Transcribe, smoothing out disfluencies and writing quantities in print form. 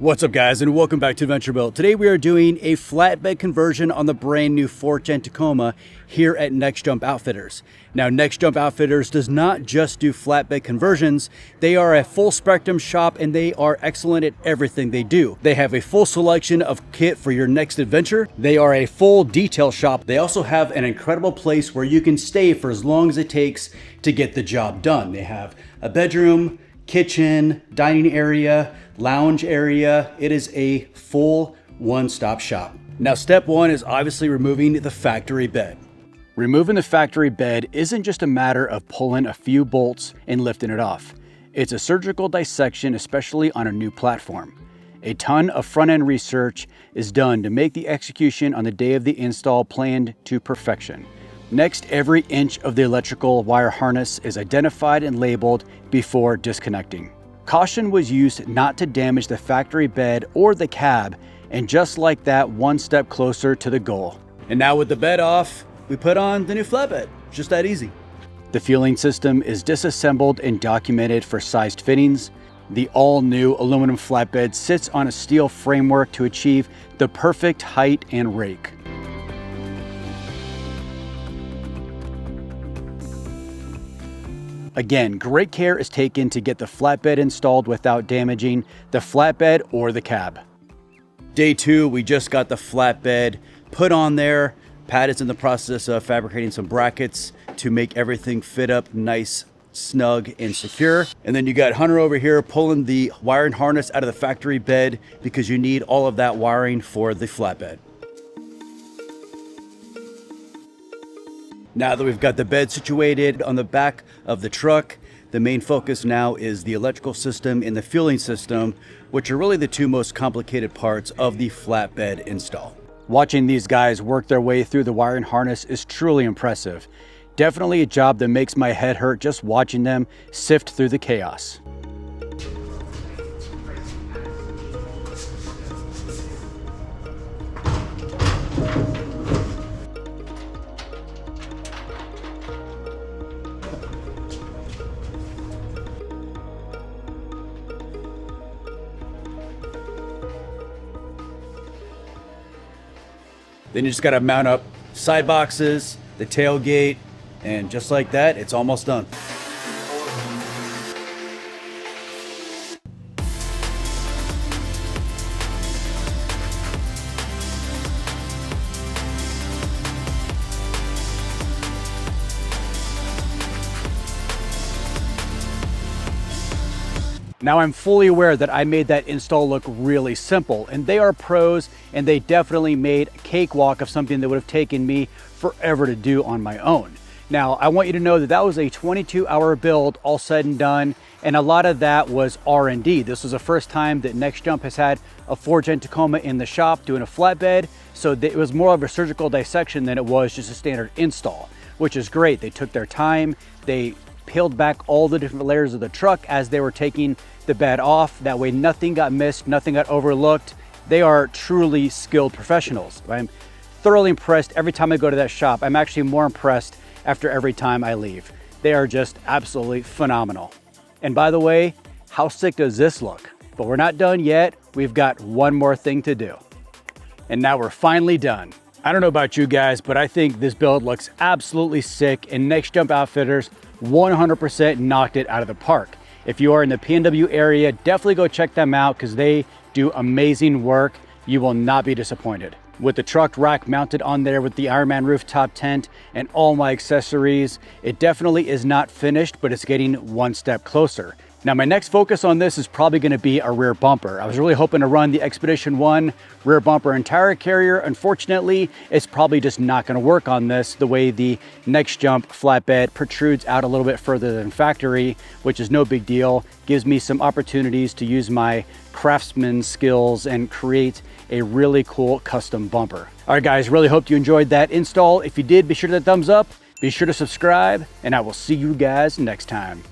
What's up guys, and welcome back to Adventure Built. Today we are doing a flatbed conversion on the brand new 4th Gen Tacoma here at NextJump Outfitters. Now NextJump Outfitters does not just do flatbed conversions, they are a full spectrum shop and they are excellent at everything they do. They have a full selection of kit for your next adventure. They are a full detail shop. They also have an incredible place where you can stay for as long as it takes to get the job done. They have a bedroom, kitchen, dining area, lounge area. It is a full one-stop shop. Now, step one is obviously removing the factory bed. Removing the factory bed isn't just a matter of pulling a few bolts and lifting it off. It's a surgical dissection, especially on a new platform. A ton of front-end research is done to make the execution on the day of the install planned to perfection. Next, every inch of the electrical wire harness is identified and labeled before disconnecting. Caution was used not to damage the factory bed or the cab, and just like that, one step closer to the goal. And now with the bed off, we put on the new flatbed. Just that easy. The fueling system is disassembled and documented for sized fittings. The all-new aluminum flatbed sits on a steel framework to achieve the perfect height and rake. Again, great care is taken to get the flatbed installed without damaging the flatbed or the cab. Day two, we just got the flatbed put on there. Pat is in the process of fabricating some brackets to make everything fit up nice, snug, and secure. And then you got Hunter over here pulling the wiring harness out of the factory bed because you need all of that wiring for the flatbed. Now that we've got the bed situated on the back of the truck, the main focus now is the electrical system and the fueling system, which are really the two most complicated parts of the flatbed install. Watching these guys work their way through the wiring harness is truly impressive. Definitely a job that makes my head hurt just watching them sift through the chaos. Then you just gotta mount up side boxes, the tailgate, and just like that, it's almost done. Now I'm fully aware that I made that install look really simple, and they are pros and they definitely made a cakewalk of something that would have taken me forever to do on my own. Now I want you to know that that was a 22-hour build all said and done, and a lot of that was R&D. This was the first time that NextJump has had a 4th Gen Tacoma in the shop doing a flatbed, so it was more of a surgical dissection than it was just a standard install, which is great. They took their time, they peeled back all the different layers of the truck as they were taking the bed off. That way nothing got missed, nothing got overlooked. They are truly skilled professionals. I'm thoroughly impressed every time I go to that shop. I'm actually more impressed after every time I leave. They are just absolutely phenomenal. And by the way, how sick does this look? But we're not done yet. We've got one more thing to do. And now we're finally done. I don't know about you guys, but I think this build looks absolutely sick, and NextJump Outfitters 100% knocked it out of the park. If you are in the PNW area, definitely go check them out because they do amazing work. You will not be disappointed. With the truck rack mounted on there with the Ironman rooftop tent and all my accessories, it definitely is not finished, but it's getting one step closer. Now my next focus on this is probably going to be a rear bumper. I was really hoping to run the Expedition 1 rear bumper and tire carrier. Unfortunately, it's probably just not going to work on this, the way the NextJump flatbed protrudes out a little bit further than factory, which is no big deal. Gives me some opportunities to use my craftsman skills and create a really cool custom bumper. All right guys, really hope you enjoyed that install. If you did, be sure to hit that thumbs up, be sure to subscribe, and I will see you guys next time.